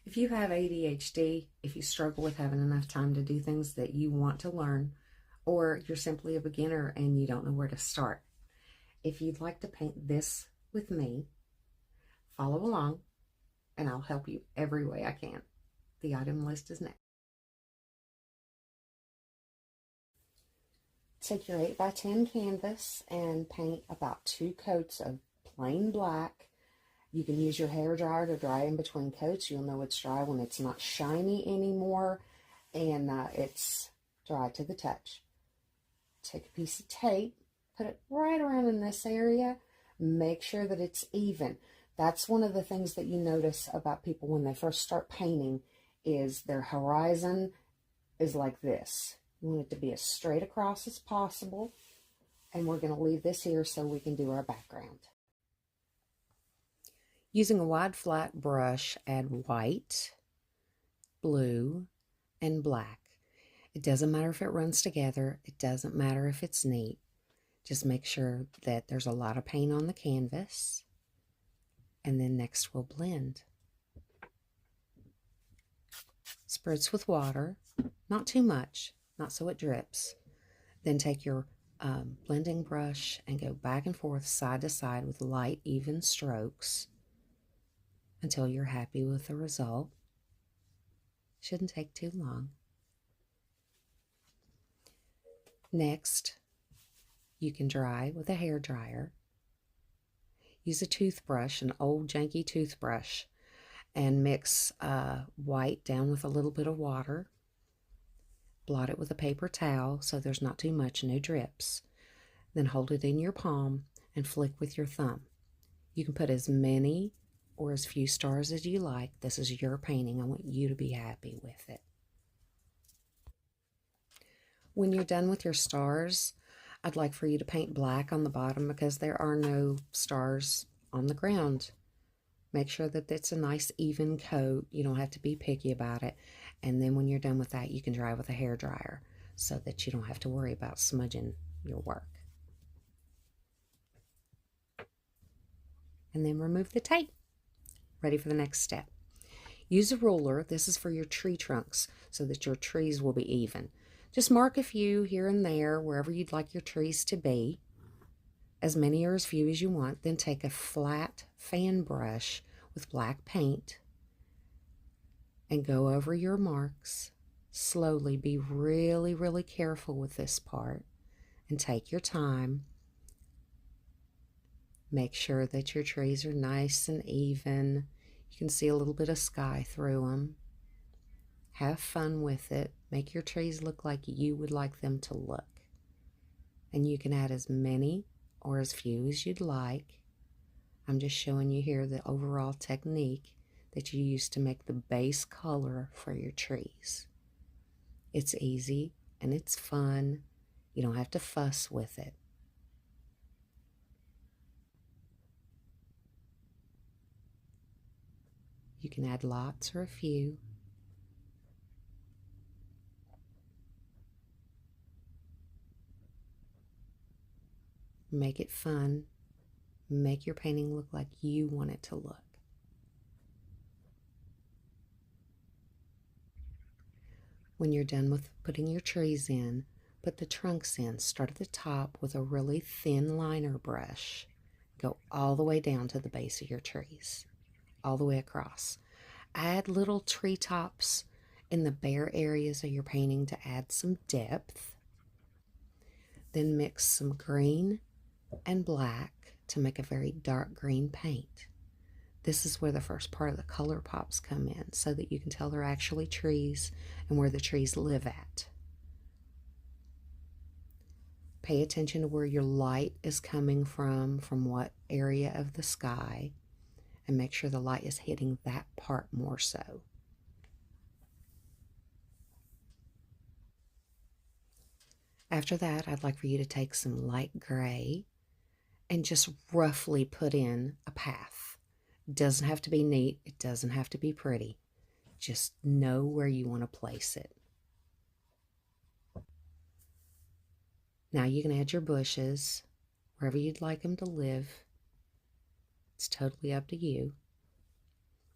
If you have ADHD, if you struggle with having enough time to do things that you want to learn, or you're simply a beginner and you don't know where to start, if you'd like to paint this with me, follow along and I'll help you every way I can. The item list is next. Take your 8x10 canvas and paint about 2 coats of plain black. You can use your hair dryer to dry in between coats. You'll know it's dry when it's not shiny anymore and it's dry to the touch. Take a piece of tape, put it right around in this area. Make sure that it's even. That's one of the things that you notice about people when they first start painting is their horizon is like this. You want it to be as straight across as possible. And we're going to leave this here so we can do our background. Using a wide flat brush, add white, blue, and black. It doesn't matter if it runs together. It doesn't matter if it's neat. Just make sure that there's a lot of paint on the canvas. And then next we'll blend. Spritz with water, not too much, not so it drips. Then take your blending brush and go back and forth, side to side with light, even strokes until you're happy with the result. Shouldn't take too long. Next, you can dry with a hair dryer. Use a toothbrush, an old janky toothbrush, and mix white down with a little bit of water. Blot it with a paper towel so there's not too much, no drips. Then hold it in your palm and flick with your thumb. You can put as many or as few stars as you like. This is your painting. I want you to be happy with it. When you're done with your stars, I'd like for you to paint black on the bottom because there are no stars on the ground. Make sure that it's a nice even coat. You don't have to be picky about it. And then when you're done with that, you can dry with a hair dryer so that you don't have to worry about smudging your work. And then remove the tape. Ready for the next step. Use a ruler. This is for your tree trunks so that your trees will be even. Just mark a few here and there wherever you'd like your trees to be. As many or as few as you want. Then take a flat fan brush with black paint and go over your marks. Slowly, be really, really careful with this part and take your time. Make sure that your trees are nice and even. You can see a little bit of sky through them. Have fun with it. Make your trees look like you would like them to look. And you can add as many or as few as you'd like. I'm just showing you here the overall technique that you use to make the base color for your trees. It's easy and it's fun. You don't have to fuss with it. You can add lots or a few. Make it fun. Make your painting look like you want it to look. When you're done with putting your trees in, put the trunks in. Start at the top with a really thin liner brush. Go all the way down to the base of your trees, all the way across. Add little tree tops in the bare areas of your painting to add some depth. Then mix some green and black to make a very dark green paint. This is where the first part of the color pops come in so that you can tell they're actually trees and where the trees live at. Pay attention to where your light is coming from what area of the sky, and make sure the light is hitting that part more so. After that, I'd like for you to take some light gray and just roughly put in a path. It doesn't have to be neat. It doesn't have to be pretty. Just know where you want to place it. Now you can add your bushes wherever you'd like them to live. It's totally up to you.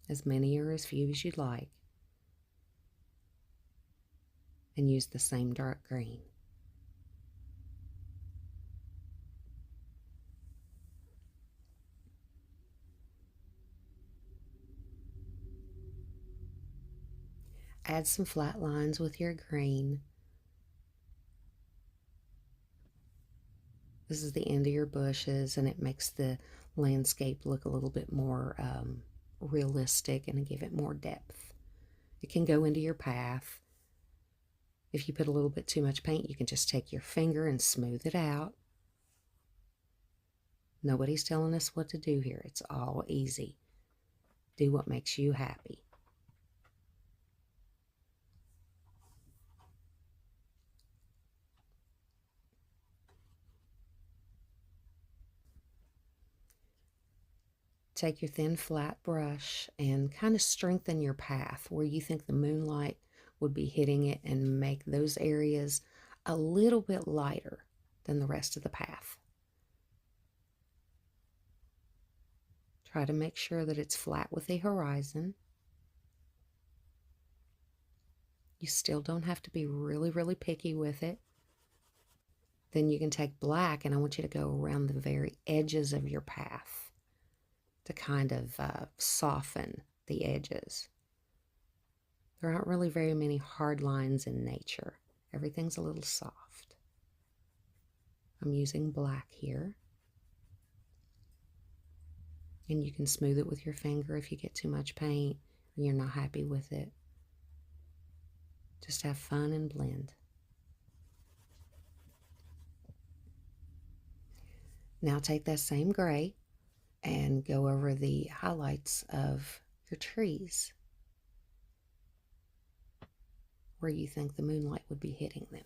as many or as few as you'd like, and use the same dark green. Add some flat lines with your green. This is the end of your bushes, and it makes the landscape look a little bit more realistic and give it more depth. It can go into your path. If you put a little bit too much paint, you can just take your finger and smooth it out. Nobody's telling us what to do here. It's all easy. Do what makes you happy. Take your thin flat brush and kind of strengthen your path where you think the moonlight would be hitting it, and make those areas a little bit lighter than the rest of the path. Try to make sure that it's flat with the horizon. You still don't have to be really, really picky with it. Then you can take black, and I want you to go around the very edges of your path to kind of soften the edges. There aren't really very many hard lines in nature. Everything's a little soft. I'm using black here. And you can smooth it with your finger if you get too much paint or you're not happy with it. Just have fun and blend. Now take that same gray and go over the highlights of your trees where you think the moonlight would be hitting them.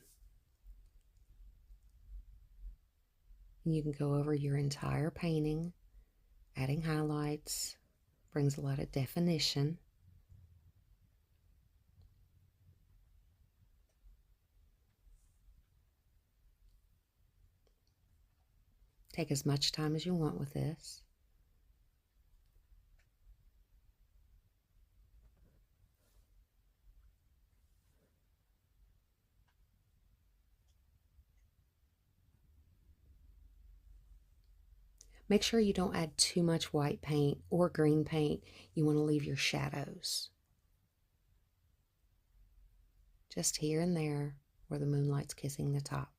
And you can go over your entire painting, adding highlights, brings a lot of definition. Take as much time as you want with this. Make sure you don't add too much white paint or green paint. You want to leave your shadows just here and there where the moonlight's kissing the tops.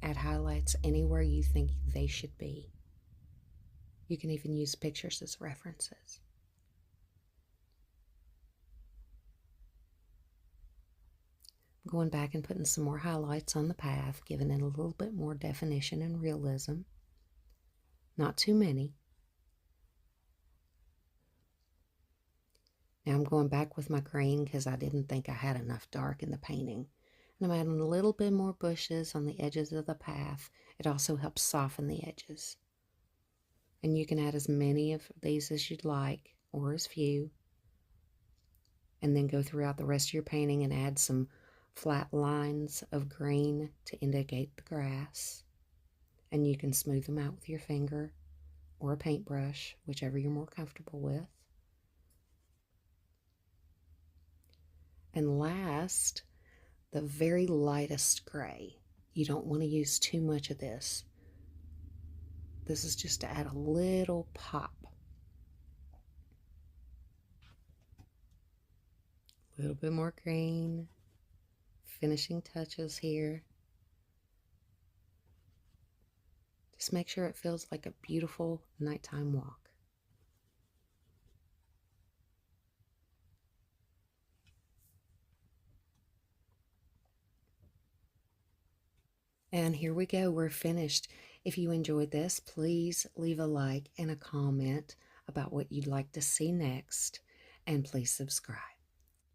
Add highlights anywhere you think they should be. You can even use pictures as references. I'm going back and putting some more highlights on the path, giving it a little bit more definition and realism. Not too many. Now I'm going back with my green because I didn't think I had enough dark in the painting. And I'm adding a little bit more bushes on the edges of the path. It also helps soften the edges. And you can add as many of these as you'd like, or as few. And then go throughout the rest of your painting and add some flat lines of green to indicate the grass. And you can smooth them out with your finger or a paintbrush, whichever you're more comfortable with. And last, the very lightest gray. You don't want to use too much of this. This is just to add a little pop. A little bit more green. Finishing touches here. Just make sure it feels like a beautiful nighttime walk. And here we go, we're finished. If you enjoyed this, please leave a like and a comment about what you'd like to see next, and please subscribe.